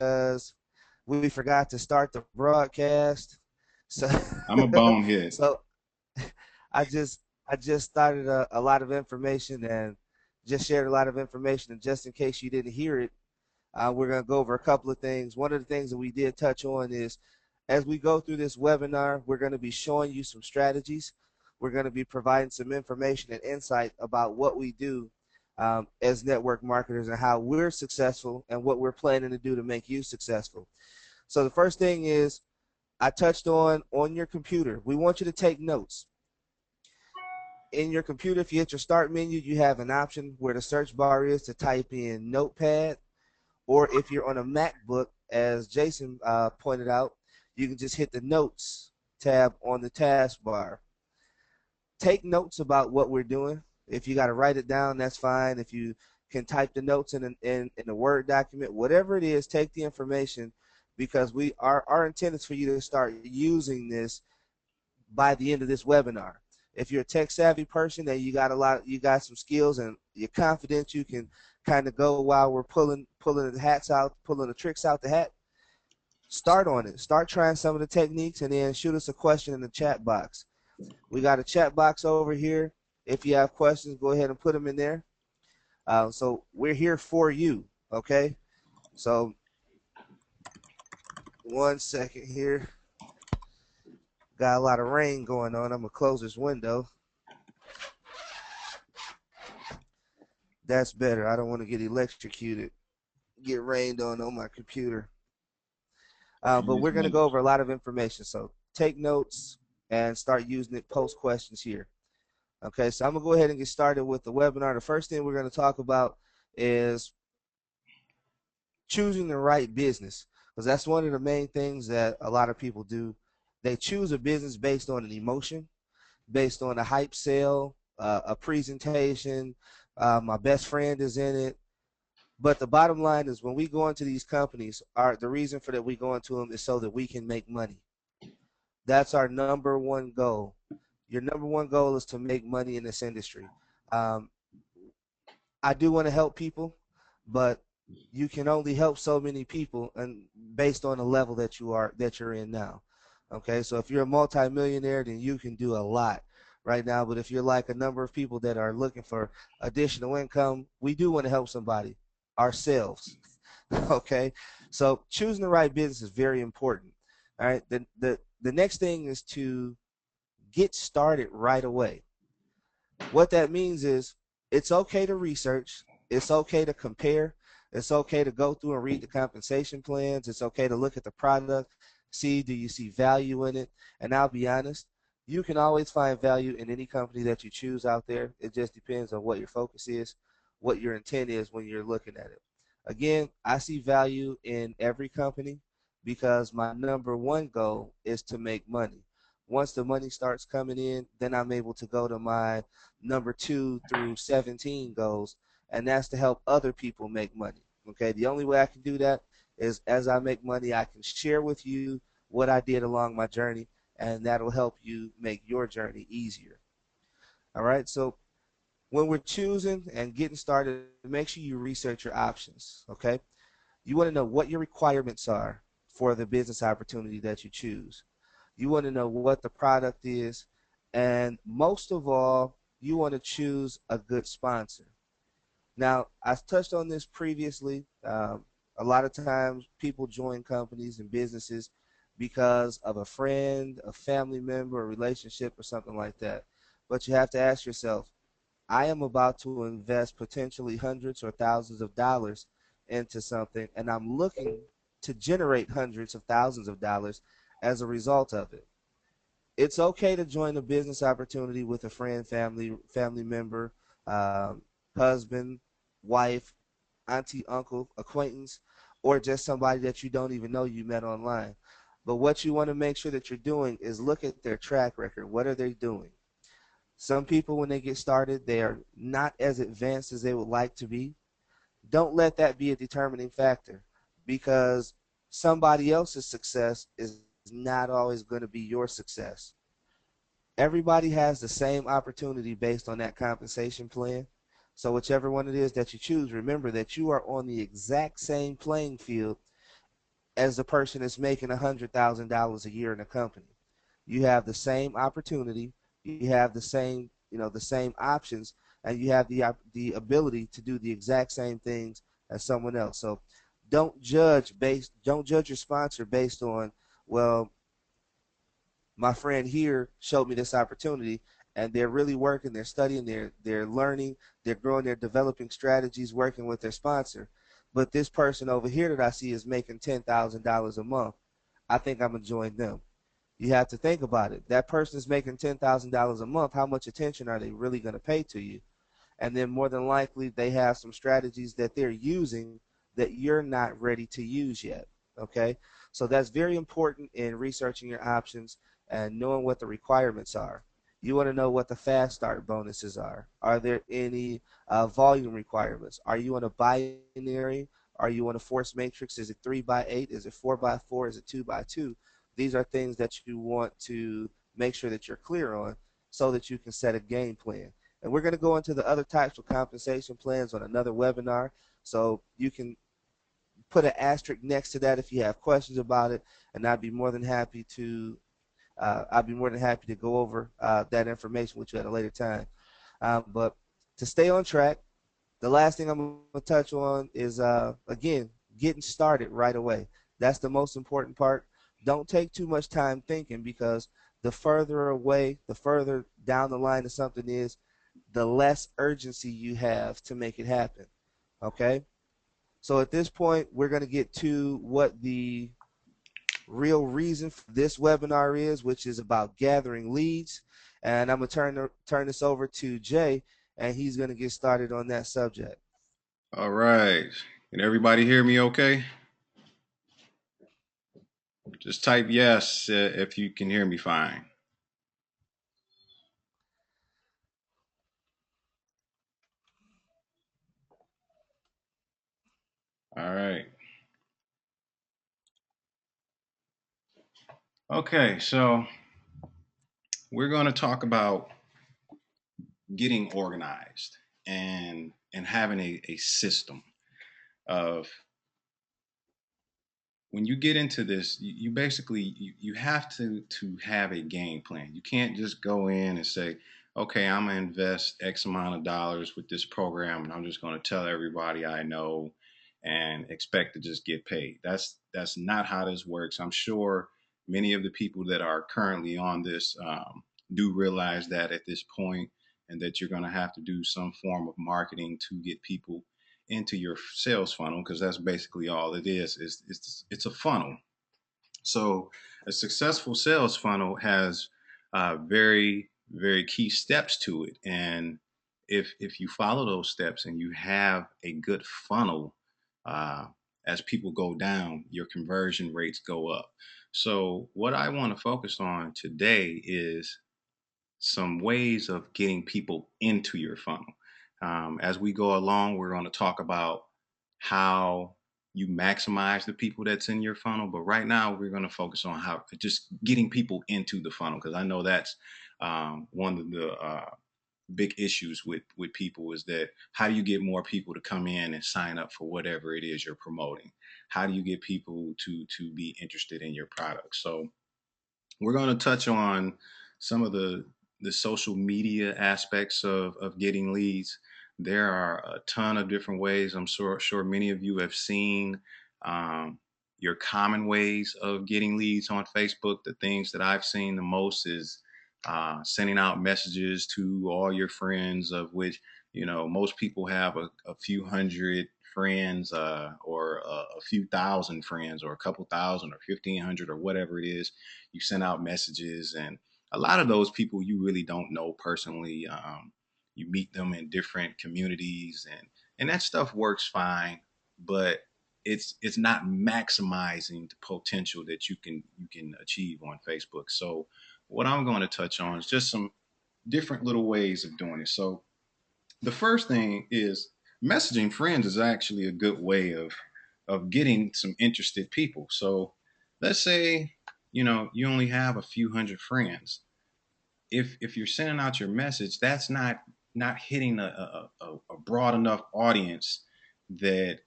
because we forgot to start the broadcast. So, I'm a bonehead. so I just I just started a lot of information and just shared a lot of information. And just in case you didn't hear it, we're going to go over a couple of things. One of the things that we did touch on is as we go through this webinar, we're going to be showing you some strategies. We're going to be providing some information and insight about what we do as network marketers and how we're successful and what we're planning to do to make you successful. So the first thing is I touched on your computer. We want you to take notes. In your computer, if you hit your start menu, you have an option where the search bar is to type in Notepad, or if you're on a MacBook, as Jason pointed out, you can just hit the Notes tab on the taskbar. Take notes about what we're doing. If you got to write it down, that's fine. If you can type the notes in a Word document, whatever it is, take the information because our intent is for you to start using this by the end of this webinar. If you're a tech savvy person and you got some skills and you're confident you can kind of go while we're pulling the hats out, pulling the tricks out the hat, start on it. Start trying some of the techniques and then shoot us a question in the chat box. We got a chat box over here. If you have questions, go ahead and put them in there. So we're here for you, okay? So 1 second here. Got a lot of rain going on. I'm gonna close this window. That's better. I don't want to get electrocuted, get rained on my computer. But Yes, we're going to man. go over a lot of information. So take notes and start using it. Post questions here. Okay, so I'm going to go ahead and get started with the webinar. The first thing we're going to talk about is choosing the right business, because that's one of the main things that a lot of people do. They choose a business based on an emotion, based on a hype sale, a presentation. My best friend is in it. But the bottom line is when we go into these companies, the reason for that we go into them is so that we can make money. That's our number one goal. Your number one goal is to make money in this industry. Um, I do want to help people, but you can only help so many people, and based on the level that you're in now. Okay, so if you're a multimillionaire, then you can do a lot right now. But if you're like a number of people that are looking for additional income, we do want to help somebody ourselves. Okay, so choosing the right business is very important. All right, the next thing is to get started right away. What that means is it's okay to research, it's okay to compare, it's okay to go through and read the compensation plans, it's okay to look at the product, see do you see value in it. And I'll be honest, you can always find value in any company that you choose out there. It just depends on what your focus is, what your intent is when you're looking at it. Again, I see value in every company because my number one goal is to make money. Once the money starts coming in, then I'm able to go to my number 2 through 17 goals, and that's to help other people make money. Okay, the only way I can do that is as I make money, I can share with you what I did along my journey, and that'll help you make your journey easier. All right, so when we're choosing and getting started, make sure you research your options. Okay, you want to know what your requirements are for the business opportunity that you choose. You want to know what the product is, and most of all, you want to choose a good sponsor. Now, I touched on this previously. A lot of times, people join companies and businesses because of a friend, a family member, a relationship, or something like that. But you have to ask yourself, I am about to invest potentially hundreds or thousands of dollars into something, and I'm looking to generate hundreds of thousands of dollars as a result of it. It's okay to join a business opportunity with a friend, family member, um, husband, wife, auntie, uncle, acquaintance, or just somebody that you don't even know you met online. But what you want to make sure that you're doing is look at their track record. What are they doing? Some people, when they get started, they are not as advanced as they would like to be. Don't let that be a determining factor because somebody else's success is not always going to be your success. Everybody has the same opportunity based on that compensation plan. So whichever one it is that you choose, remember that you are on the exact same playing field as the person that's making $100,000 a year in a company. You have the same opportunity, you have the same, the same options, and you have the ability to do the exact same things as someone else. So don't judge your sponsor based on, well, my friend here showed me this opportunity, and they're really working, they're studying, they're learning, they're growing, they're developing strategies, working with their sponsor. But this person over here that I see is making $10,000 a month. I think I'm gonna join them. You have to think about it. That person is making $10,000 a month. How much attention are they really going to pay to you? And then more than likely, they have some strategies that they're using that you're not ready to use yet. Okay, so that's very important in researching your options and knowing what the requirements are. You want to know what the fast start bonuses are. Are there any volume requirements? Are you on a binary? Are you on a force matrix? Is it 3x8? Is it 4x4? Is it 2x2? These are things that you want to make sure that you're clear on so that you can set a game plan. And we're going to go into the other types of compensation plans on another webinar. So you can put an asterisk next to that if you have questions about it, and I'd be more than happy to go over that information with you at a later time. But to stay on track, the last thing I'm going to touch on is again, getting started right away. That's the most important part. Don't take too much time thinking, because the further away, the further down the line of something is, the less urgency you have to make it happen. Okay? So at this point, we're going to get to what the real reason for this webinar is, which is about gathering leads. And I'm going to turn this over to Jay, and he's going to get started on that subject. All right. Can everybody hear me okay? Just type yes if you can hear me fine. All right. Okay, so we're going to talk about getting organized and having a system of when you get into this, you basically you have to have a game plan. You can't just go in and say, okay, I'm gonna invest X amount of dollars with this program, and I'm just gonna tell everybody I know and expect to just get paid. That's not how this works. I'm sure many of the people that are currently on this do realize that at this point, and that you're gonna have to do some form of marketing to get people into your sales funnel, because that's basically all it is. It's a funnel. So a successful sales funnel has very key steps to it, and if you follow those steps and you have a good funnel, uh, as people go down, your conversion rates go up. So what I want to focus on today is some ways of getting people into your funnel. As we go along, we're going to talk about how you maximize the people that's in your funnel. But right now, we're going to focus on how just getting people into the funnel, because I know that's one of the big issues with people is that how do you get more people to come in and sign up for whatever it is you're promoting? How do you get people to be interested in your product? So we're going to touch on some of the social media aspects of getting leads. There are a ton of different ways. I'm sure many of you have seen your common ways of getting leads on Facebook. The things that I've seen the most is sending out messages to all your friends, of which most people have a few hundred friends, or a few thousand friends, or a couple thousand, or 1,500, or whatever it is. You send out messages, and a lot of those people you really don't know personally. You meet them in different communities, and that stuff works fine, but it's not maximizing the potential that you can achieve on Facebook. So what I'm going to touch on is just some different little ways of doing it. So the first thing is, messaging friends is actually a good way of getting some interested people. So let's say you only have a few hundred friends. If you're sending out your message, that's not hitting a broad enough audience that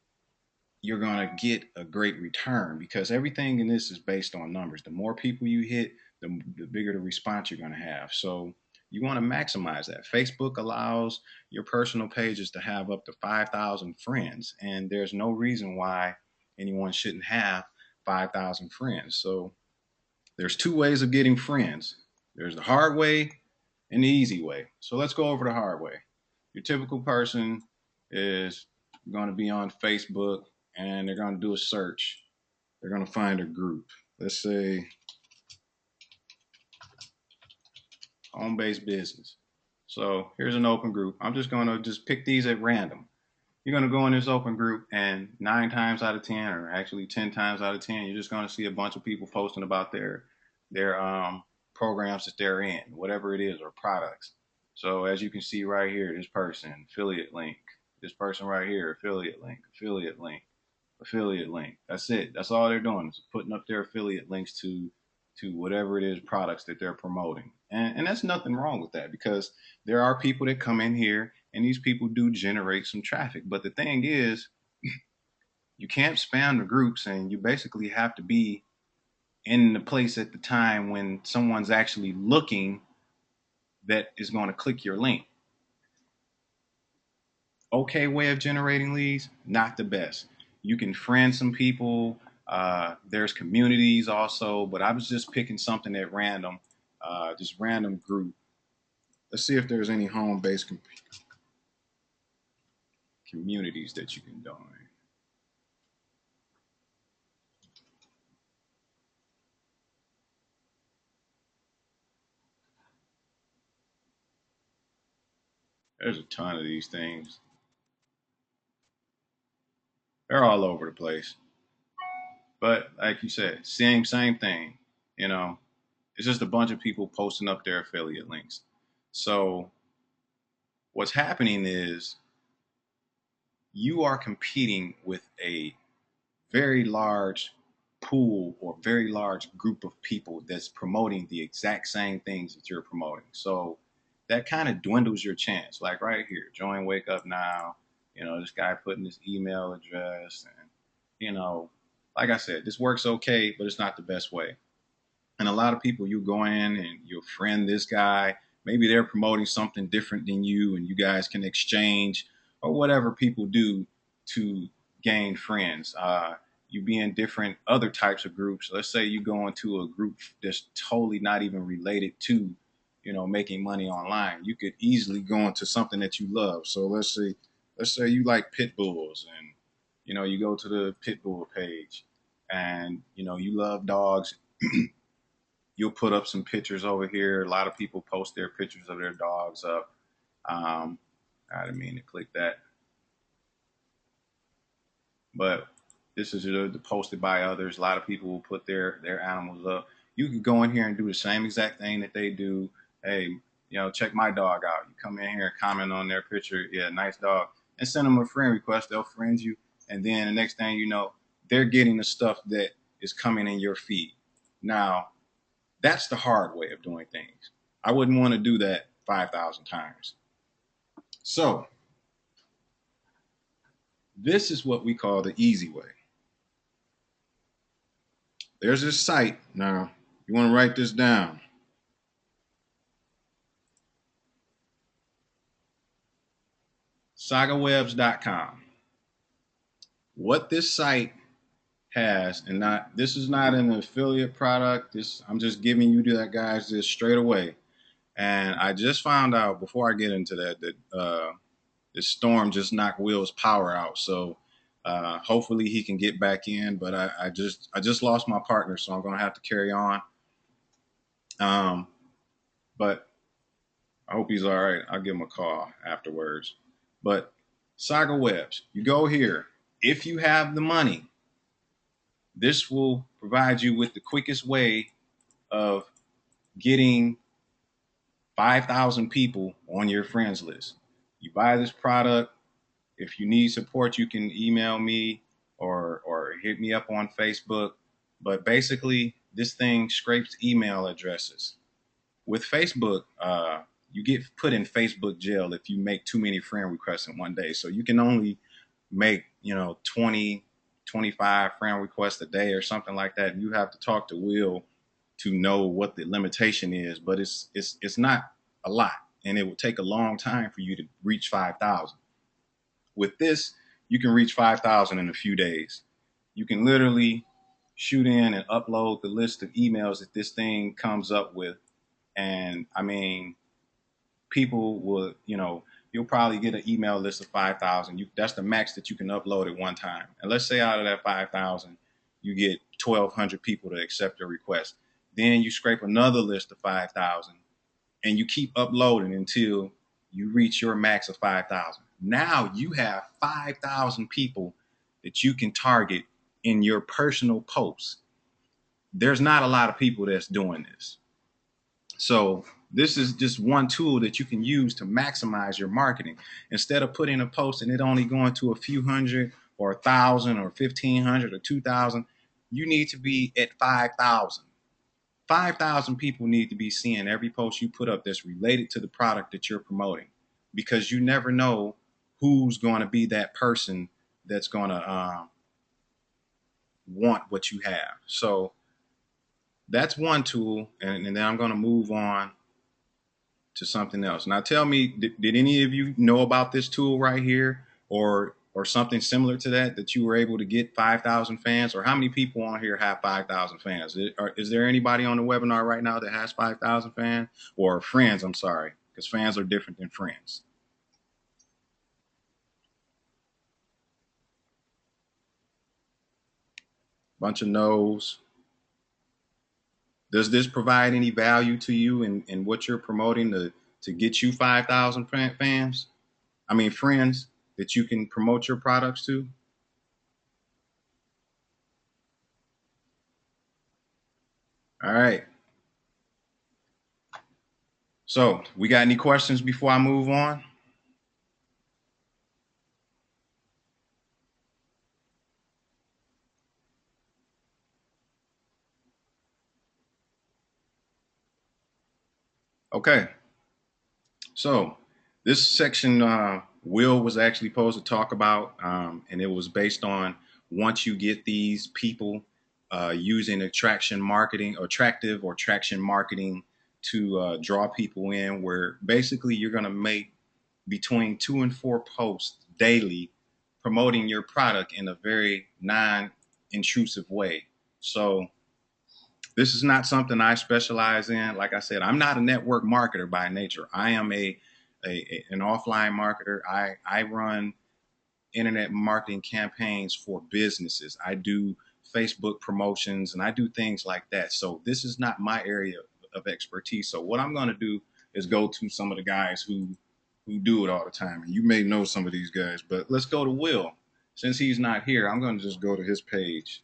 you're going to get a great return, because everything in this is based on numbers. The more people you hit, the bigger the response you're going to have. So you want to maximize that. Facebook allows your personal pages to have up to 5,000 friends, and there's no reason why anyone shouldn't have 5,000 friends. So there's two ways of getting friends. There's the hard way and the easy way. So let's go over the hard way. Your typical person is going to be on Facebook, and they're going to do a search. They're going to find a group. Let's say home-based business. So here's an open group. I'm just going to just pick these at random. You're going to go in this open group, and 9 times out of 10, or actually 10 times out of 10, you're just going to see a bunch of people posting about their programs that they're in, whatever it is, or products. So as you can see right here, this person, affiliate link. This person right here, affiliate link, affiliate link, affiliate link. That's it. That's all they're doing is putting up their affiliate links to whatever it is, products that they're promoting. And that's nothing wrong with that, because there are people that come in here, and these people do generate some traffic. But the thing is, you can't spam the groups, and you basically have to be in the place at the time when someone's actually looking that is going to click your link. Okay way of generating leads, not the best. You can friend some people. There's communities also, but I was just picking something at random, just random group. Let's see if there's any home-based communities that you can join. There's a ton of these things. They're all over the place. But like you said, same thing. You know, it's just a bunch of people posting up their affiliate links. So what's happening is you are competing with a very large pool or very large group of people that's promoting the exact same things that you're promoting. So that kind of dwindles your chance. Like right here, join Wake Up Now. You know, this guy putting his email address, and you know, like I said, this works okay, but it's not the best way. And a lot of people, you go in and you'll friend this guy. Maybe they're promoting something different than you, and you guys can exchange or whatever people do to gain friends. You be in different other types of groups. Let's say you go into a group that's totally not even related to, you know, making money online. You could easily go into something that you love. So let's say you like pit bulls, and you know you go to the pit bull page, and you know you love dogs. You'll put up some pictures over here. A lot of people post their pictures of their dogs up. Um, I didn't mean to click that, but this is posted by others. A lot of people will put their animals up. You can go in here and do the same exact thing that they do. Hey, you know, check my dog out. You come in here and comment on their picture. Yeah, nice dog, and send them a friend request. They'll friend you, and then the next thing you know, they're getting the stuff that is coming in your feed. Now, that's the hard way of doing things. I wouldn't want to do that 5,000 times. So, this is what we call the easy way. There's this site. Now, you want to write this down. sagawebs.com. What this site has, and not this is not an affiliate product. This I'm just giving you that guys this straight away. And I just found out before I get into that this storm just knocked Will's power out. So hopefully he can get back in. But I just lost my partner, so I'm gonna have to carry on. Um, but I hope he's all right. I'll give him a call afterwards. But Saga Webs, you go here. If you have the money, this will provide you with the quickest way of getting 5,000 people on your friends list. You buy this product. If you need support, you can email me or hit me up on Facebook. But basically, this thing scrapes email addresses. With Facebook, you get put in Facebook jail if you make too many friend requests in one day. So you can only make 20. 25 friend requests a day or something like that. You have to talk to Will to know what the limitation is, but it's not a lot, and it would take a long time for you to reach 5,000. With this, you can reach 5,000 in a few days. You can literally shoot in and upload the list of emails that this thing comes up with, and I mean, people will, you'll probably get an email list of 5,000. That's the max that you can upload at one time. And let's say out of that 5,000, you get 1,200 people to accept your request. Then you scrape another list of 5,000, and you keep uploading until you reach your max of 5,000. Now you have 5,000 people that you can target in your personal posts. There's not a lot of people that's doing this. So this is just one tool that you can use to maximize your marketing. Instead of putting a post and it only going to a few hundred or 1,000 or 1,500 or 2,000, you need to be at 5,000. 5,000 people need to be seeing every post you put up that's related to the product that you're promoting, because you never know who's going to be that person that's going to want what you have. So that's one tool, and then I'm going to move on to something else. Now tell me, did any of you know about this tool right here, or something similar to that you were able to get 5,000 fans? Or how many people on here have 5,000 fans? Is there anybody on the webinar right now that has 5,000 fans? Or friends, I'm sorry, because fans are different than friends. Bunch of no's. Does this provide any value to you in what you're promoting to get you 5,000 fans? I mean, friends that you can promote your products to? All right. So, we got any questions before I move on? Okay. So, this section Will was actually supposed to talk about, and it was based on once you get these people using attractive or traction marketing to draw people in, where basically you're going to make between 2 and 4 posts daily promoting your product in a very non-intrusive way. So this is not something I specialize in. Like I said, I'm not a network marketer by nature. I am an offline marketer. I run internet marketing campaigns for businesses. I do Facebook promotions and I do things like that. So this is not my area of expertise. So what I'm going to do is go to some of the guys who do it all the time. And you may know some of these guys, but let's go to Will. Since he's not here, I'm going to just go to his page.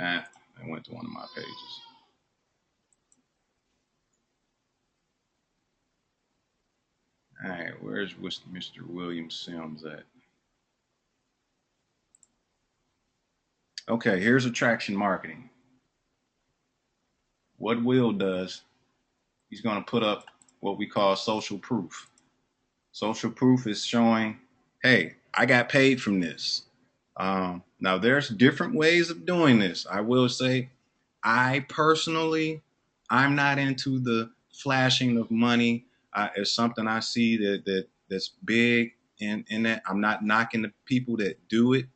I went to one of my pages. All right, where's Mr. William Sims at? Okay, here's attraction marketing. What Will does, he's going to put up what we call social proof. Social proof is showing, hey, I got paid from this. Now, there's different ways of doing this. I will say, I personally, I'm not into the flashing of money. It's something I see that's big in that. I'm not knocking the people that do it.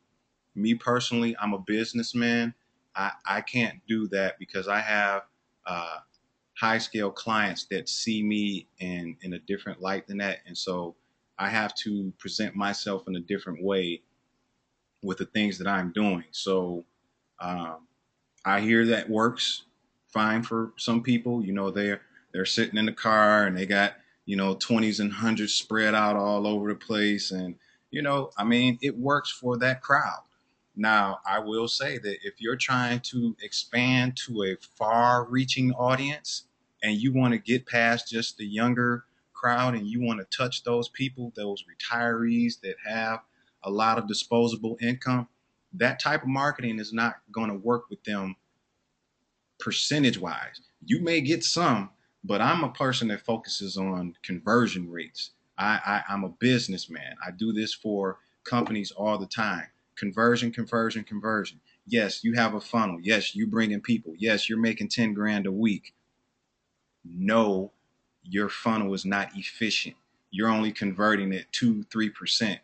Me personally, I'm a businessman. I can't do that because I have high scale clients that see me in a different light than that. And so I have to present myself in a different way with the things that I'm doing. So I hear that works fine for some people. They're sitting in the car and they got 20s and hundreds spread out all over the place, and I mean, it works for that crowd. Now, I will say that if you're trying to expand to a far-reaching audience and you want to get past just the younger crowd and you want to touch those people, those retirees that have a lot of disposable income, that type of marketing is not going to work with them percentage wise. You may get some, but I'm a person that focuses on conversion rates. I'm a businessman. I do this for companies all the time. Conversion, conversion, conversion. Yes, you have a funnel. Yes, you bring in people. Yes, you're making 10 grand a week. No, your funnel is not efficient. You're only converting at 2-3%,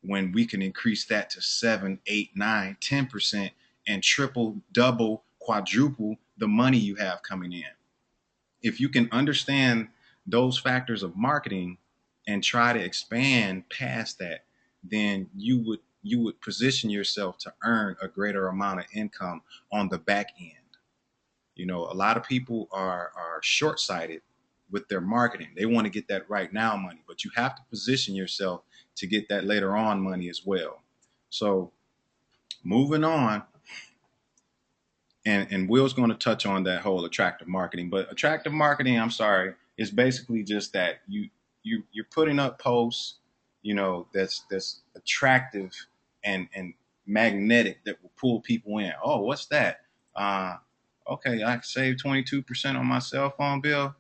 when we can increase that to 7, 8, 9, 10% and triple, double, quadruple the money you have coming in. If you can understand those factors of marketing and try to expand past that, then you would position yourself to earn a greater amount of income on the back end. You know, a lot of people are short-sighted with their marketing. They want to get that right now money, but you have to position yourself to get that later on money as well. So moving on, and Will's going to touch on that whole attractive marketing. But attractive marketing, I'm sorry, is basically just that you're putting up posts, you know, that's attractive and magnetic, that will pull people in. Oh, what's that? Uh, okay, I saved 22% on my cell phone bill.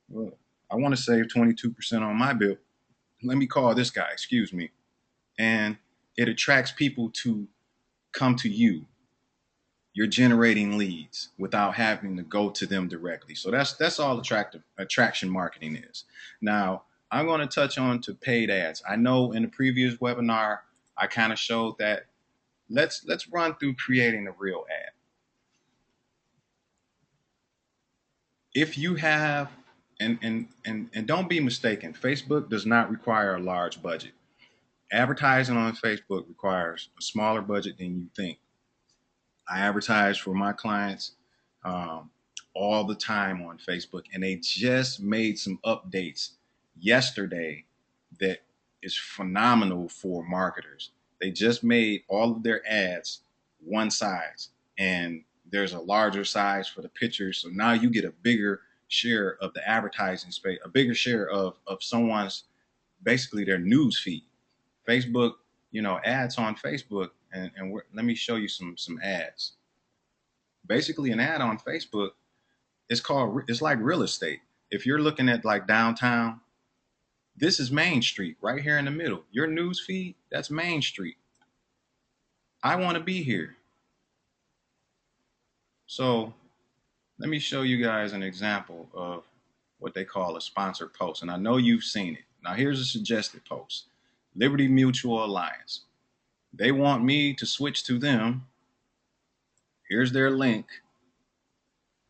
Well, I want to save 22% on my bill. Let me call this guy. Excuse me. And it attracts people to come to you. You're generating leads without having to go to them directly. So that's all attraction marketing is. Now, I'm going to touch on to paid ads. I know in the previous webinar I kind of showed that. Let's run through creating a real ad. If you have, and don't be mistaken, Facebook does not require a large budget. Advertising on Facebook requires a smaller budget than you think. I advertise for my clients um, all the time on Facebook, and they just made some updates yesterday that is phenomenal for marketers. They just made all of their ads one size, and there's a larger size for the pictures. So now you get a bigger share of the advertising space, a bigger share of someone's, basically their news feed. Facebook, you know, ads on Facebook, and let me show you some ads. Basically, an ad on Facebook is called, it's like real estate. If you're looking at like downtown, this is Main Street right here in the middle. Your news feed, that's Main Street. I want to be here. So let me show you guys an example of what they call a sponsored post. And I know you've seen it. Now here's a suggested post. Liberty Mutual Alliance. They want me to switch to them. Here's their link.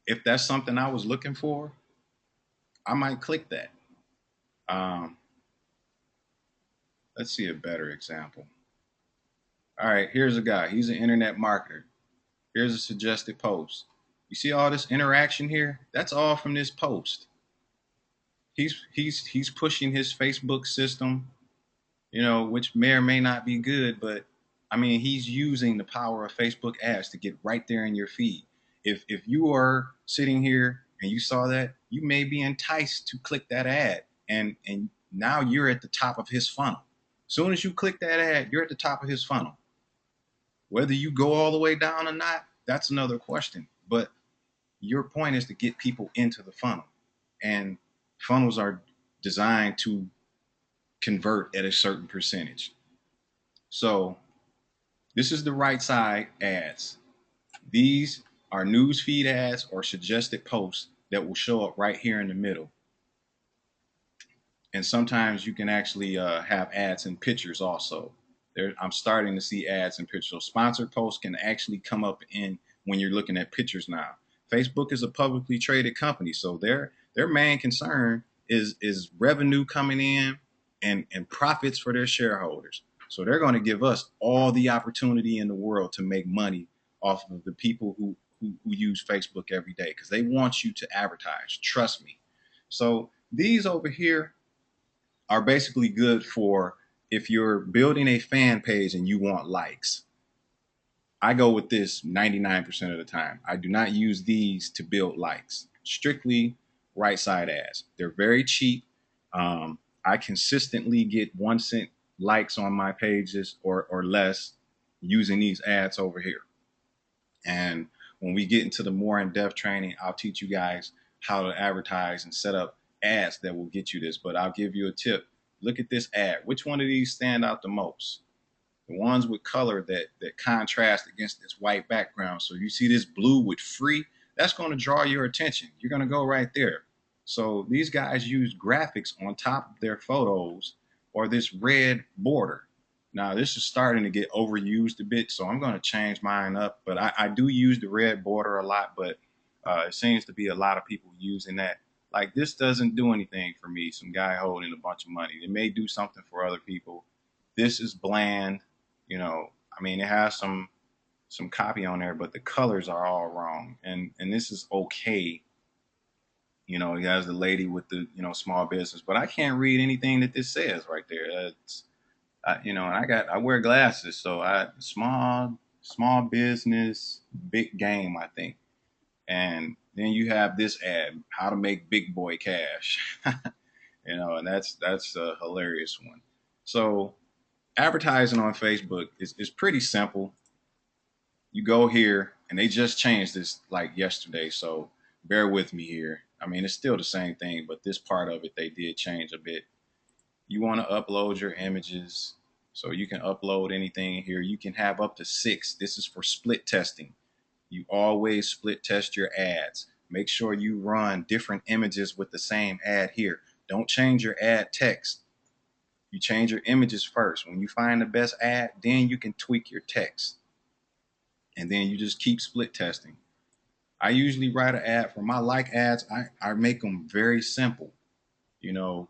If that's something I was looking for, I might click that. Um, let's see a better example. All right, here's a guy. He's an internet marketer. Here's a suggested post. You see all this interaction here? That's all from this post. He's pushing his Facebook system, you know, which may or may not be good, but I mean, he's using the power of Facebook ads to get right there in your feed. If you are sitting here and you saw that, you may be enticed to click that ad, and now you're at the top of his funnel. As soon as you click that ad, you're at the top of his funnel. Whether you go all the way down or not, that's another question. But your point is to get people into the funnel. And funnels are designed to convert at a certain percentage. So this is the right side ads. These are news feed ads or suggested posts that will show up right here in the middle. And sometimes you can actually have ads and pictures also. I'm starting to see ads and pictures. So sponsored posts can actually come up in when you're looking at pictures now. Facebook is a publicly traded company, so their main concern is revenue coming in and profits for their shareholders. So they're going to give us all the opportunity in the world to make money off of the people who use Facebook every day, because they want you to advertise. Trust me. So these over here are basically good for if you're building a fan page and you want likes. I go with this 99% of the time. I do not use these to build likes. Strictly right side ads. They're very cheap. I consistently get 1 cent likes on my pages or less using these ads over here. And when we get into the more in-depth training, I'll teach you guys how to advertise and set up ads that will get you this. But I'll give you a tip. Look at this ad. Which one of these stand out the most? the ones with color that contrast against this white background. So you see this blue with free, that's going to draw your attention. You're going to go right there. So these guys use graphics on top of their photos or this red border. Now this is starting to get overused a bit, so I'm going to change mine up. But I do use the red border a lot, but it seems to be a lot of people using that. Like, this doesn't do anything for me. Some guy holding a bunch of money. It may do something for other people. This is bland. You know, I mean, it has some copy on there, but the colors are all wrong. And this is okay. You know, he has the lady with the small business, but I can't read anything that this says right there. And I wear glasses, so I small business, big game, I think. And then you have this ad, how to make big boy cash. And that's a hilarious one. So advertising on Facebook is pretty simple. You go here, and they just changed this like yesterday, so bear with me here. I mean, it's still the same thing, but this part of it they did change a bit. You want to upload your images, so you can upload anything here. You can have up to 6. This is for split testing. You always split test your ads. Make sure you run different images with the same ad here. Don't change your ad text. You change your images first. When you find the best ad, then you can tweak your text. And then you just keep split testing. I usually write an ad for my like ads. I make them very simple. You know,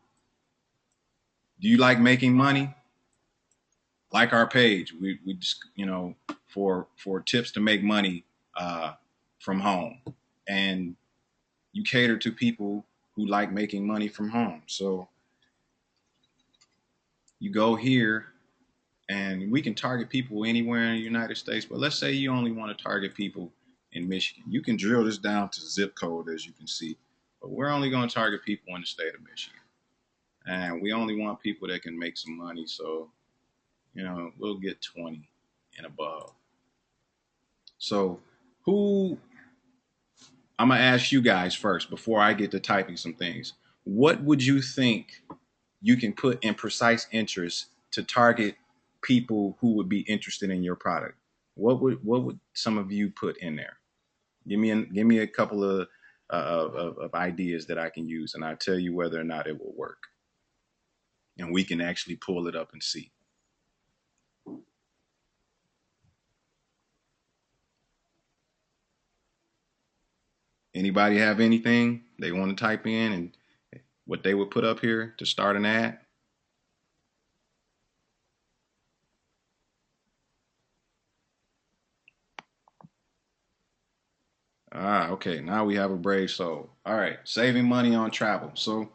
do you like making money? Like our page. We just, for tips to make money from home. And you cater to people who like making money from home. So you go here, and we can target people anywhere in the United States. But let's say you only want to target people in Michigan. You can drill this down to zip code, as you can see. But we're only going to target people in the state of Michigan. And we only want people that can make some money. So, we'll get 20 and above. So who I'm going to ask you guys first before I get to typing some things. What would you think you can put in precise interest to target people who would be interested in your product? What would some of you put in there? Give me a couple of ideas that I can use, and I'll tell you whether or not it will work. And we can actually pull it up and see. Anybody have anything they want to type in and what they would put up here to start an ad? Okay. Now we have a brave soul. All right. Saving money on travel. So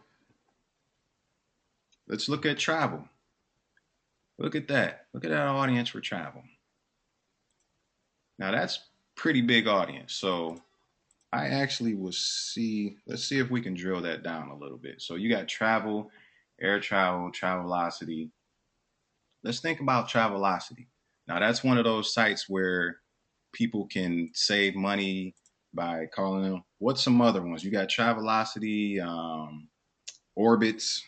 let's look at travel. Look at that. Look at that audience for travel. Now that's pretty big audience. So I actually will see. Let's see if we can drill that down a little bit. So you got travel, air travel, Travelocity. Let's think about Travelocity. Now that's one of those sites where people can save money by calling them. What's some other ones? You got Travelocity, Orbitz,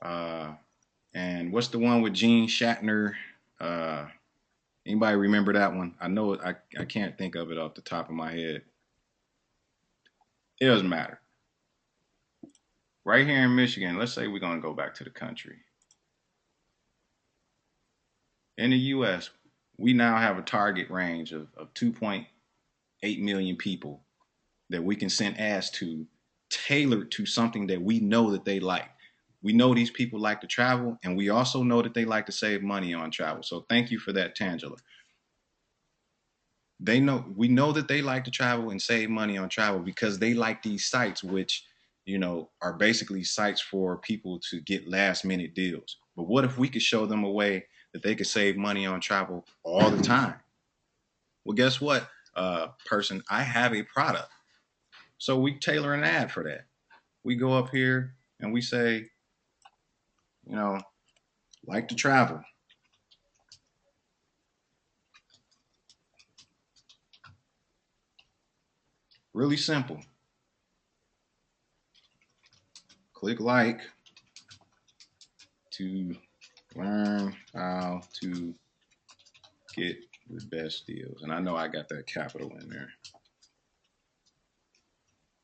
uh, and what's the one with Gene Shatner? Uh, Anybody remember that one? I know I can't think of it off the top of my head. It doesn't matter. Right here in Michigan, let's say we're going to go back to the country. In the US, we now have a target range of 2.8 million people that we can send ads to, tailored to something that we know that they like. We know these people like to travel, and we also know that they like to save money on travel. So thank you for that, Tangela. We know that they like to travel and save money on travel because they like these sites, which are basically sites for people to get last minute deals. But what if we could show them a way that they could save money on travel all the time? Well, guess what, person? I have a product. So we tailor an ad for that. We go up here and we say, like to travel. Really simple. Click like to Learn how to get the best deals. And I know I got that capital in there.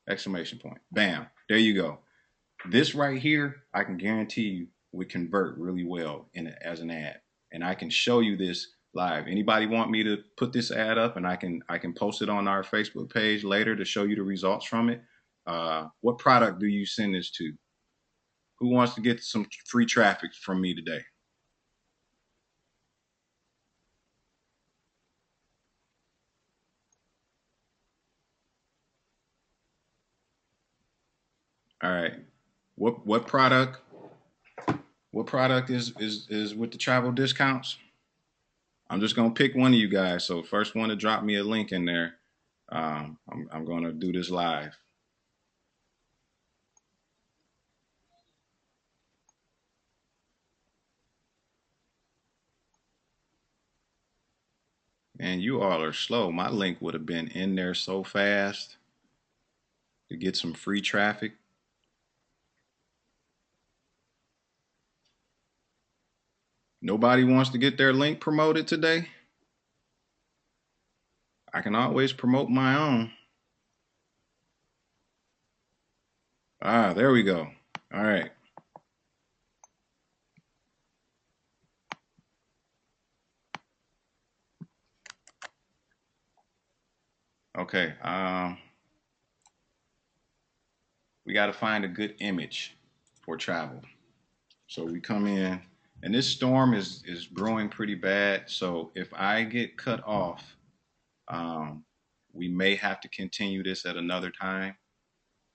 Exclamation point. Bam. There you go. This right here, I can guarantee you would convert really well as an ad. And I can show you this live. Anybody want me to put this ad up and I can post it on our Facebook page later to show you the results from it? What product do you send this to? Who wants to get some free traffic from me today? All right. What product? What product is with the travel discounts? I'm just gonna pick one of you guys. So first one to drop me a link in there. I'm gonna do this live. And you all are slow. My link would have been in there so fast to get some free traffic. Nobody wants to get their link promoted today. I can always promote my own. Ah, there we go. All right. Okay. We got to find a good image for travel. So we come in, and this storm is brewing pretty bad. So if I get cut off, um, we may have to continue this at another time.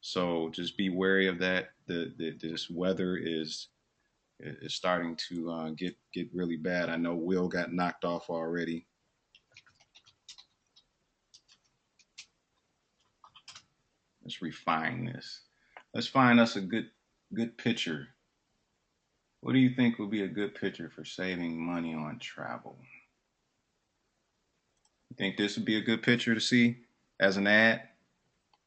So just be wary of that. This weather is starting to get really bad. I know Will got knocked off already. Let's refine this. Let's find us a good picture. What do you think would be a good picture for saving money on travel? You think this would be a good picture to see as an ad?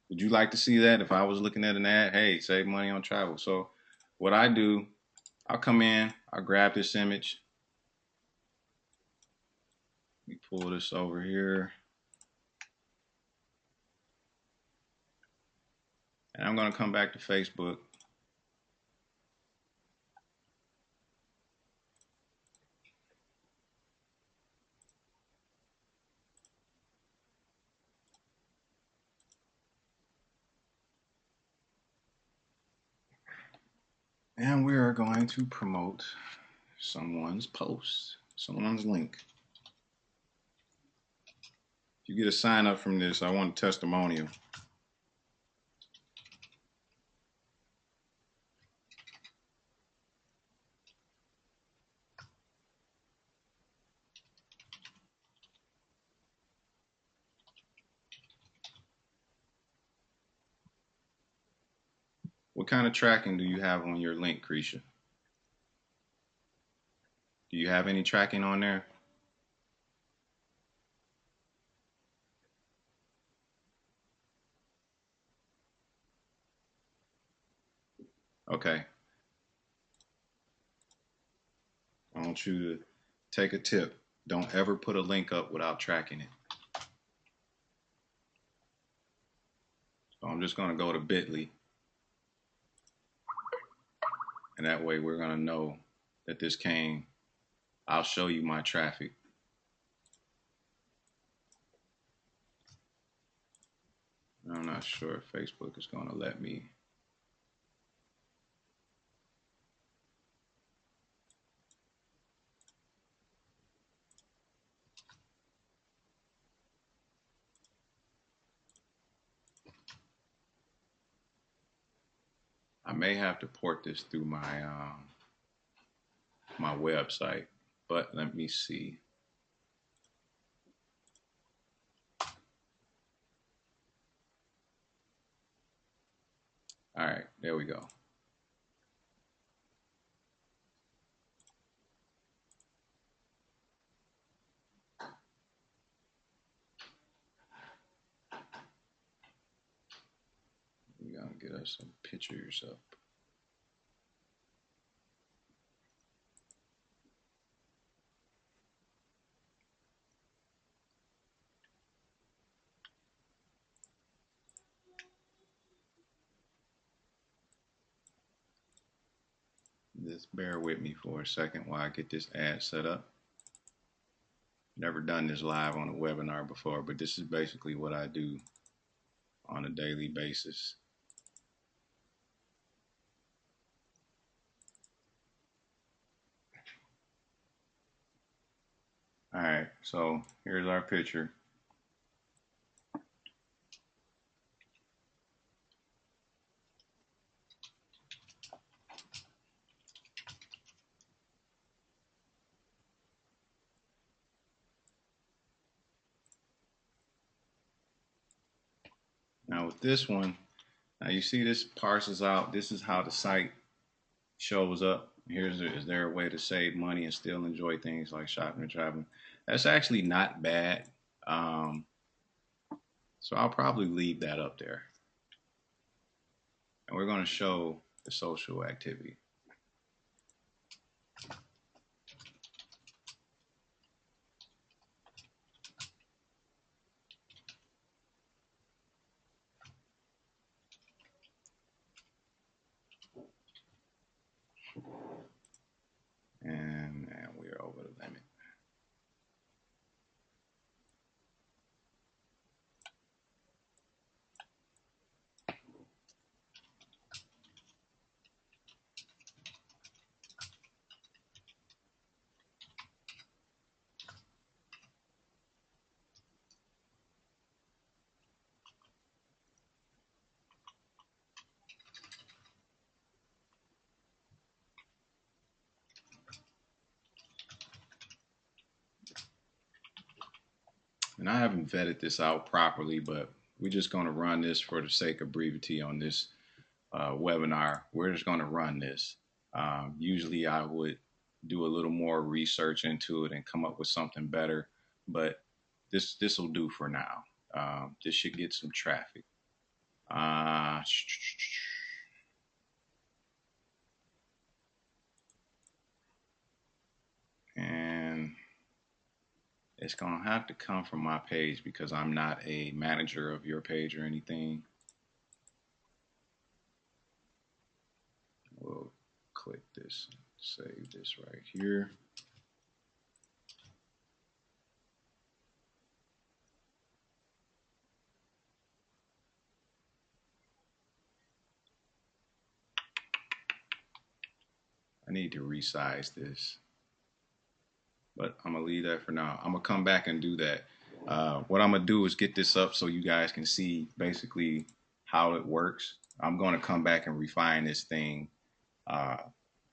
Would you like to see that if I was looking at an ad? Hey, save money on travel. So what I do, I'll come in, I'll grab this image. Let me pull this over here. And I'm going to come back to Facebook. And we are going to promote someone's post, someone's link. If you get a sign up from this, I want a testimonial. What kind of tracking do you have on your link, Krisha? Do you have any tracking on there? Okay. I want you to take a tip. Don't ever put a link up without tracking it. So I'm just going to go to Bitly. And that way we're going to know that this came. I'll show you my traffic. I'm not sure if Facebook is going to let me. I may have to port this through my website, but let me see. All right, there we go. We're gonna get us some pictures up. Just bear with me for a second while I get this ad set up. Never done this live on a webinar before, but this is basically what I do on a daily basis. All right, so here's our picture. Now with this one, now you see this parses out. This is how the site shows up. Is there a way to save money and still enjoy things like shopping and traveling? That's actually not bad. Um, so I'll probably leave that up there. And we're going to show the social activity. And we're over the limit. And I haven't vetted this out properly, but we're just going to run this for the sake of brevity on this webinar. We're just going to run this. Usually I would do a little more research into it and come up with something better, but this will do for now. This should get some traffic. And it's going to have to come from my page because I'm not a manager of your page or anything. We'll click this, save this right here. I need to resize this, but I'm gonna leave that for now. I'm gonna come back and do that. What I'm gonna do is get this up so you guys can see basically how it works. I'm gonna come back and refine this thing uh,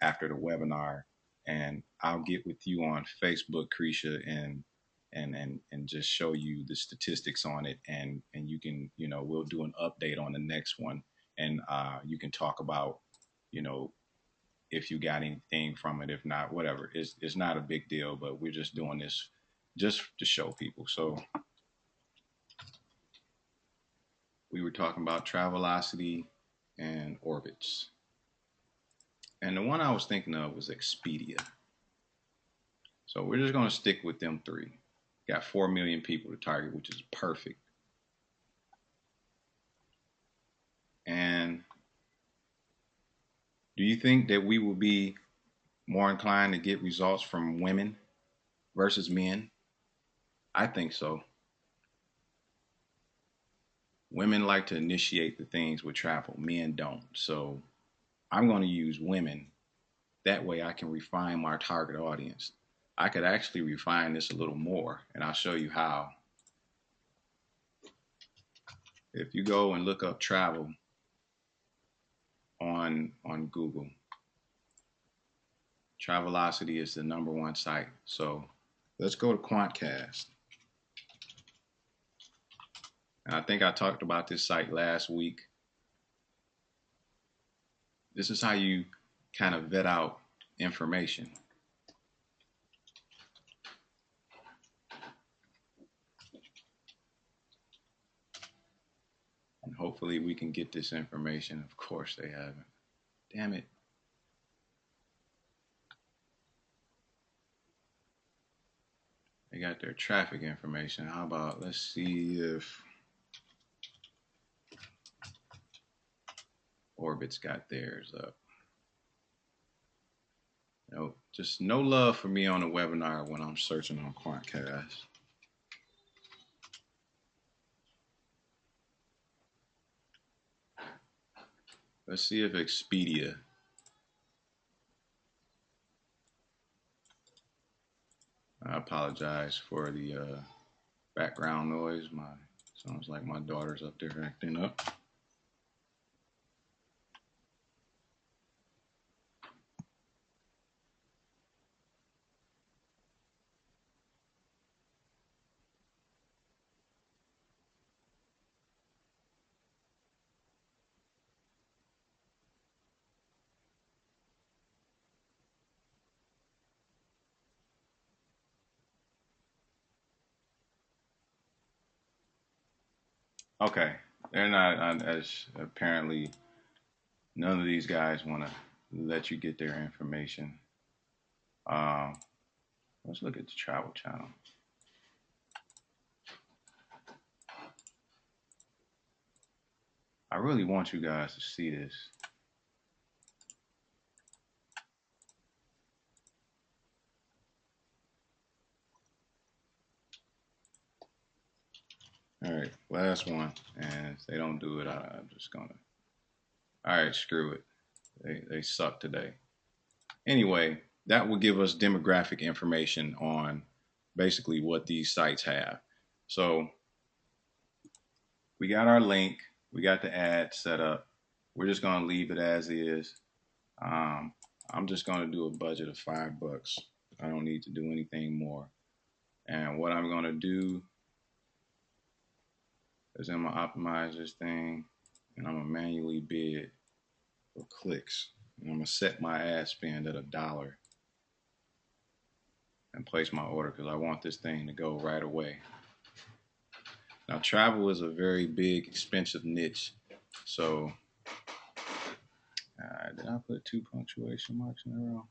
after the webinar, and I'll get with you on Facebook, Krisha, and just show you the statistics on it, and you can, we'll do an update on the next one, and you can talk about, you know, if you got anything from it. If not, whatever. It's not a big deal, but we're just doing this just to show people. So we were talking about Travelocity and Orbitz. And the one I was thinking of was Expedia. So we're just going to stick with them three. Got 4 million people to target, which is perfect. And do you think that we will be more inclined to get results from women versus men? I think so. Women like to initiate the things with travel. Men don't. So I'm going to use women. That way I can refine my target audience. I could actually refine this a little more, and I'll show you how. If you go and look up travel on Google, Travelocity is the #1 site. So let's go to Quantcast. And I think I talked about this site last week. This is how you kind of vet out information. And hopefully we can get this information. Of course they haven't. Damn it. They got their traffic information. How about, let's see if Orbit's got theirs up. Just no love for me on the webinar when I'm searching on Quantcast. Let's see if Expedia. I apologize for the background noise. My sounds like my daughter's up there acting up. Okay, they're not as apparently none of these guys want to let you get their information. Um, let's look at the Travel Channel. I really want you guys to see this. All right, last one. And if they don't do it, I'm just gonna. All right, screw it. They suck today. Anyway, that will give us demographic information on basically what these sites have. So we got our link, we got the ad set up. We're just gonna leave it as is. Um, I'm just gonna do a budget of $5. I don't need to do anything more. And what I'm gonna do is I'm gonna optimize this thing, and I'm gonna manually bid for clicks. And I'm gonna set my ad spend at $1 and place my order because I want this thing to go right away. Now, travel is a very big, expensive niche. So, did I put 2 punctuation marks in a row?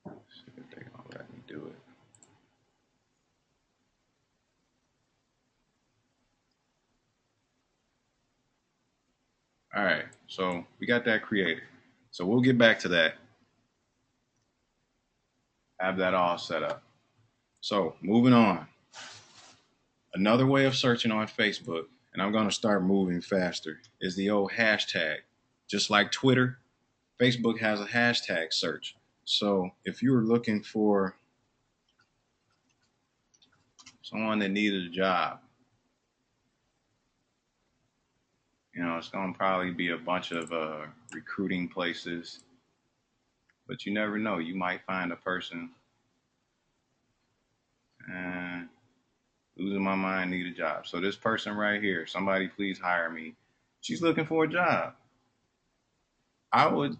Let's see if they're gonna let me do it. All right, so we got that created. So we'll get back to that. Have that all set up. So moving on. Another way of searching on Facebook, and I'm going to start moving faster, is the old hashtag. Just like Twitter, Facebook has a hashtag search. So if you were looking for someone that needed a job, it's going to probably be a bunch of recruiting places, but you never know. You might find a person, losing my mind, need a job. So this person right here, somebody please hire me. She's looking for a job. I would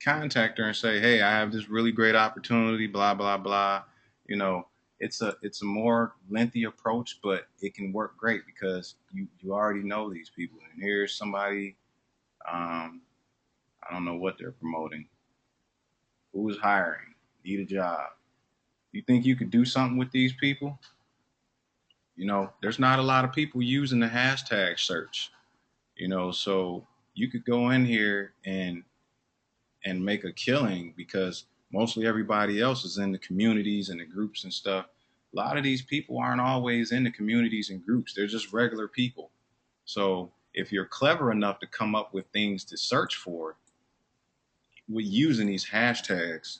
contact her and say, hey, I have this really great opportunity, blah, blah, blah. You know, it's a more lengthy approach, but it can work great because you already know these people. And here's somebody, I don't know what they're promoting. Who is hiring? Need a job. You think you could do something with these people? There's not a lot of people using the hashtag search, so you could go in here and make a killing because mostly everybody else is in the communities and the groups and stuff. A lot of these people aren't always in the communities and groups. They're just regular people. So if you're clever enough to come up with things to search for with using these hashtags,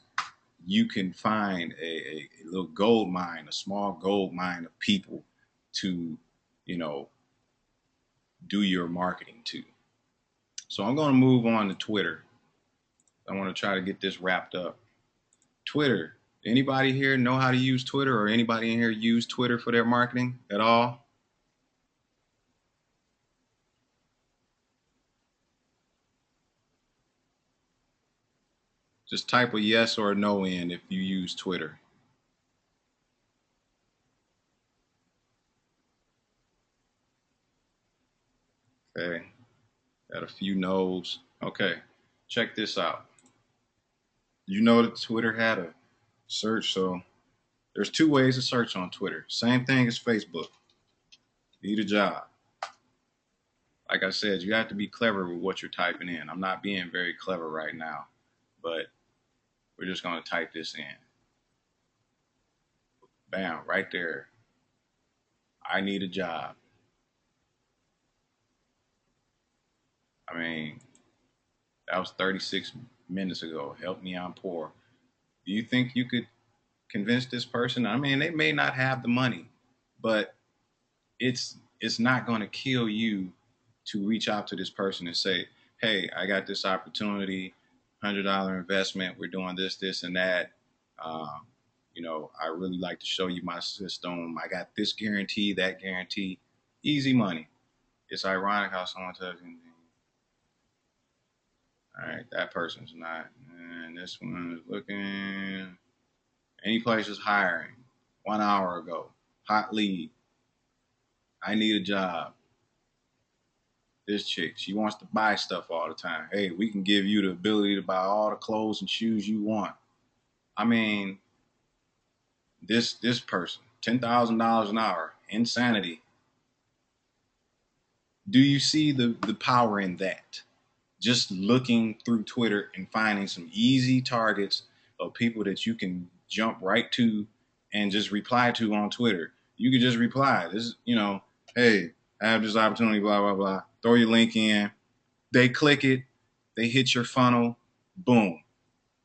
you can find a little gold mine, a small gold mine of people to, you know, do your marketing to. So I'm going to move on to Twitter. I want to try to get this wrapped up. Twitter. Anybody here know how to use Twitter, or anybody in here use Twitter for their marketing at all? Just type a yes or a no in if you use Twitter. Okay, got a few no's. Okay, check this out. You know that Twitter had a search, so there's two ways to search on Twitter. Same thing as Facebook. Need a job. Like I said, you have to be clever with what you're typing in. I'm not being very clever right now, but we're just going to type this in. Bam, right there. I need a job. I mean, that was 36 minutes ago. Help me, I'm poor. Do you think you could convince this person? I mean, they may not have the money, but it's not going to kill you to reach out to this person and say, "Hey, I got this opportunity, $100 investment. We're doing this, this, and that. Um, I really like to show you my system. I got this guarantee, that guarantee, easy money." It's ironic how someone tells you, "All right, that person's not, and this one is looking. Any place is hiring. 1 hour ago, hot lead. I need a job. This chick, she wants to buy stuff all the time. Hey, we can give you the ability to buy all the clothes and shoes you want." I mean, this person, $10,000 an hour, insanity. Do you see the power in that? Just looking through Twitter and finding some easy targets of people that you can jump right to and just reply to on Twitter. You could just reply. This, hey, I have this opportunity, blah, blah, blah. Throw your link in. They click it. They hit your funnel. Boom.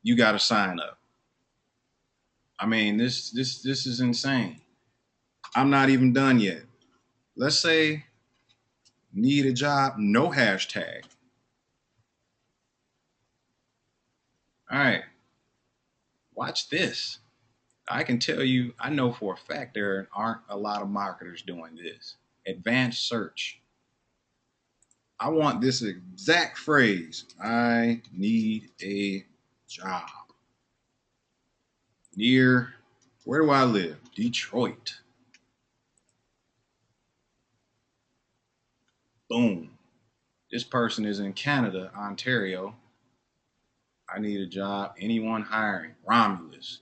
You got to sign up. I mean, this is insane. I'm not even done yet. Let's say need a job, no hashtag. All right, watch this. I can tell you, I know for a fact there aren't a lot of marketers doing this. Advanced search. I want this exact phrase. I need a job. Near, where do I live? Detroit. Boom. This person is in Canada, Ontario. I need a job. Anyone hiring? Romulus.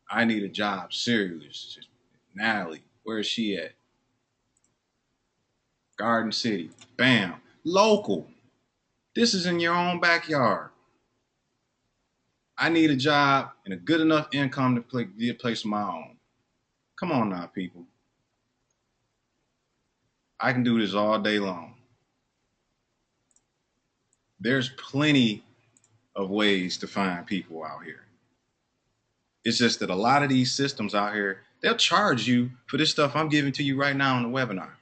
I need a job. Sirius. Natalie. Where is she at? Garden City. Bam. Local. This is in your own backyard. I need a job and a good enough income to get a place of my own. Come on now, people. I can do this all day long. There's plenty of ways to find people out here. It's just that a lot of these systems out here, they'll charge you for this stuff I'm giving to you right now on the webinar.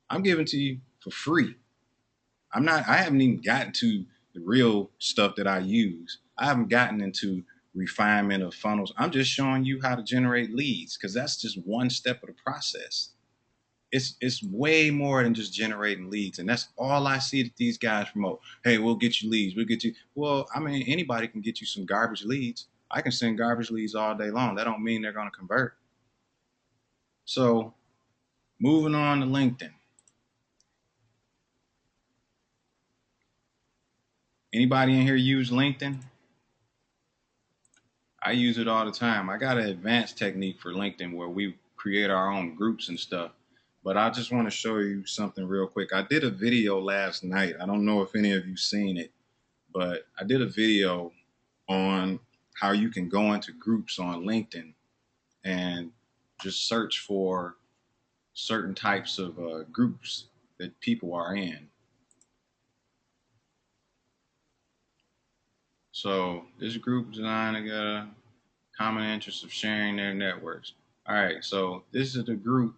I'm giving to you for free. I haven't even gotten to the real stuff that I use. I haven't gotten into refinement of funnels. I'm just showing you how to generate leads because that's just one step of the process. It's way more than just generating leads. And that's all I see that these guys promote. Hey, we'll get you leads. We'll get you. Well, I mean, anybody can get you some garbage leads. I can send garbage leads all day long. That don't mean they're going to convert. So moving on to LinkedIn. Anybody in here use LinkedIn? I use it all the time. I got an advanced technique for LinkedIn where we create our own groups and stuff. But I just want to show you something real quick. I did a video last night. I don't know if any of you seen it, but I did a video on how you can go into groups on LinkedIn and just search for certain types of groups that people are in. So this group designed to get a common interest of sharing their networks. All right, so this is the group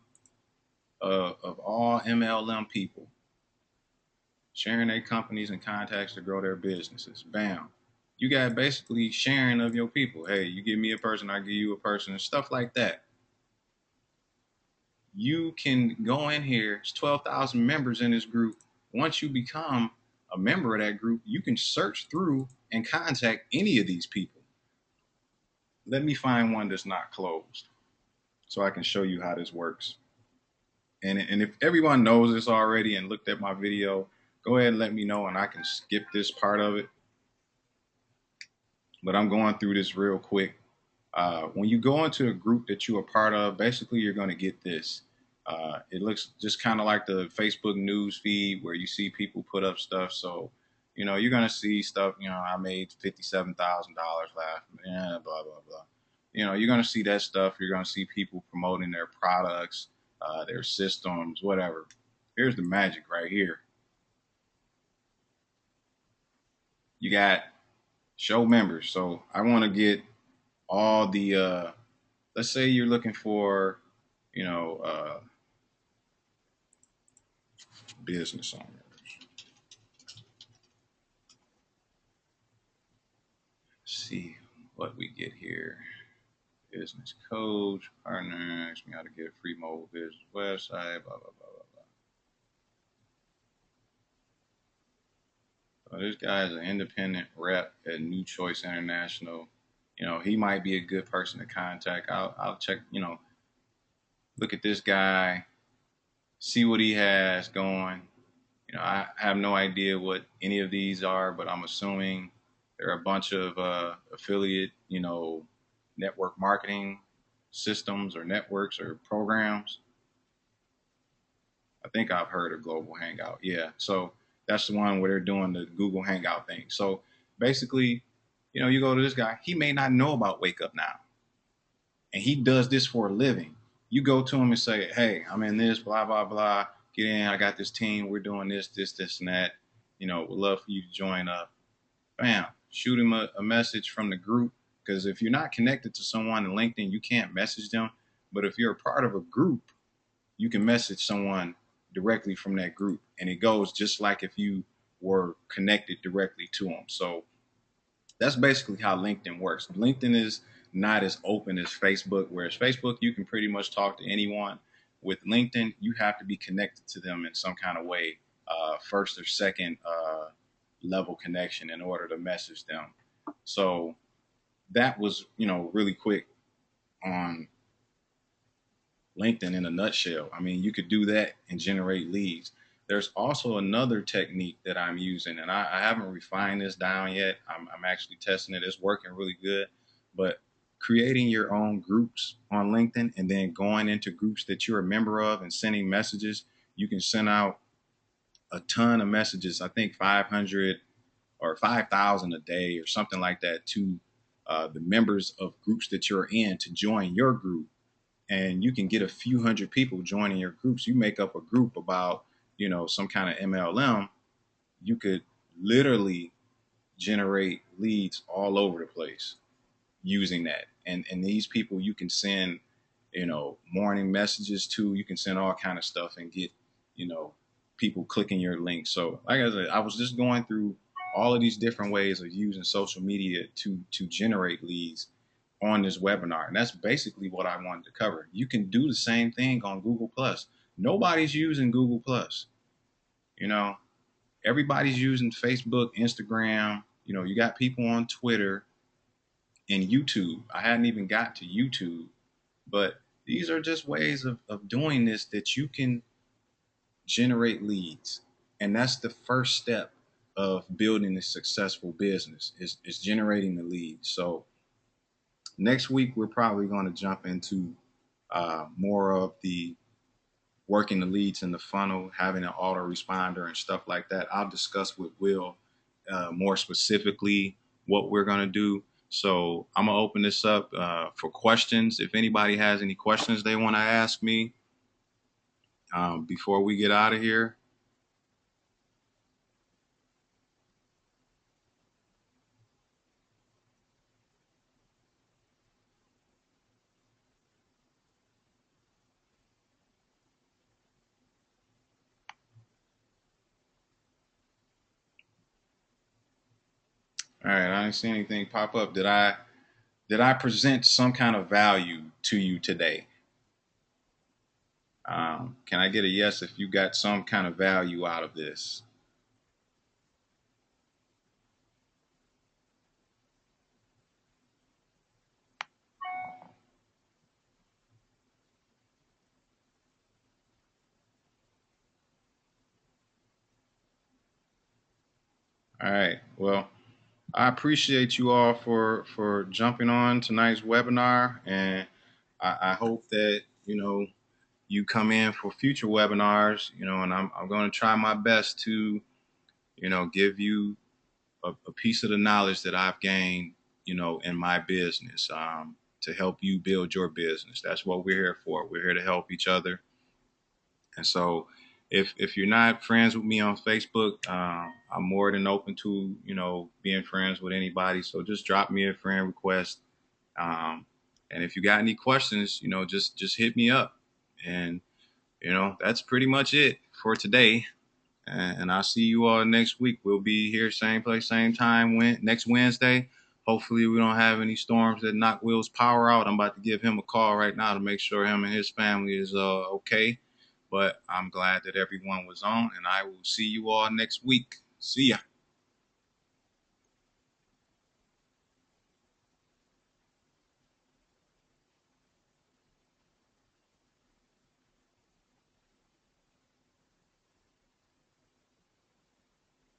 of all MLM people sharing their companies and contacts to grow their businesses. Bam. You got basically sharing of your people. Hey, you give me a person, I give you a person, and stuff like that. You can go in here. It's 12,000 members in this group. Once you become a member of that group, you can search through and contact any of these people. Let me find one that's not closed so I can show you how this works. And if everyone knows this already and looked at my video, go ahead and let me know and I can skip this part of it. But I'm going through this real quick. When you go into a group that you are part of, basically you're going to get this. It looks just kind of like the Facebook news feed where you see people put up stuff. So, you're going to see stuff, I made $57,000 last, yeah, blah, blah, blah. You're going to see that stuff. You're going to see people promoting their products, their systems, whatever. Here's the magic right here. You got show members. So I want to get all the, let's say you're looking for, business owners. See what we get here. Business coach, partner, ask me how to get a free mobile business website, blah, blah, blah, blah, blah. So this guy is an independent rep at New Choice International. He might be a good person to contact. I'll check, look at this guy, see what he has going. I have no idea what any of these are, but I'm assuming they're a bunch of affiliate, network marketing systems or networks or programs. I think I've heard of Global Hangout. Yeah. So that's the one where they're doing the Google Hangout thing. So basically, you go to this guy, he may not know about Wake Up Now. And he does this for a living. You go to him and say, hey, I'm in this, blah, blah, blah. Get in. I got this team. We're doing this, and that. Would love for you to join up. Bam. Shoot him a message from the group. Because if you're not connected to someone in LinkedIn, you can't message them. But if you're a part of a group, you can message someone directly from that group. And it goes just like if you were connected directly to them. So that's basically how LinkedIn works. LinkedIn is not as open as Facebook, whereas Facebook, you can pretty much talk to anyone. With LinkedIn, you have to be connected to them in some kind of way, first or second level connection in order to message them. So that was, really quick on LinkedIn in a nutshell. I mean, you could do that and generate leads. There's also another technique that I'm using, and I haven't refined this down yet. I'm actually testing it. It's working really good. But creating your own groups on LinkedIn and then going into groups that you're a member of and sending messages, you can send out a ton of messages. I think 500 or 5,000 a day or something like that to the members of groups that you're in to join your group. And you can get a few hundred people joining your groups. You make up a group about, some kind of MLM. You could literally generate leads all over the place using that. And these people you can send, morning messages to. You can send all kind of stuff and get, people clicking your link. So like I said, I was just going through all of these different ways of using social media to generate leads on this webinar. And that's basically what I wanted to cover. You can do the same thing on Google Plus. Nobody's using Google Plus. Everybody's using Facebook, Instagram. You got people on Twitter and YouTube. I hadn't even got to YouTube, but these are just ways of doing this that you can generate leads. And that's the first step of building a successful business is generating the leads. So next week, we're probably going to jump into more of the working the leads in the funnel, having an autoresponder and stuff like that. I'll discuss with Will more specifically what we're going to do. So I'm going to open this up for questions. If anybody has any questions they want to ask me before we get out of here. All right, I didn't see anything pop up. Did I present some kind of value to you today? Can I get a yes if you got some kind of value out of this? All right. Well, I appreciate you all for jumping on tonight's webinar, and I hope that you come in for future webinars. And I'm going to try my best to give you a piece of the knowledge that I've gained in my business, to help you build your business. That's what we're here for. We're here to help each other. And so if you're not friends with me on Facebook, I'm more than open to, being friends with anybody. So just drop me a friend request. Um, and if you got any questions, just hit me up. And, that's pretty much it for today. And I'll see you all next week. We'll be here, same place, same time, next Wednesday. Hopefully we don't have any storms that knock Will's power out. I'm about to give him a call right now to make sure him and his family is okay. But I'm glad that everyone was on, and I will see you all next week. See ya.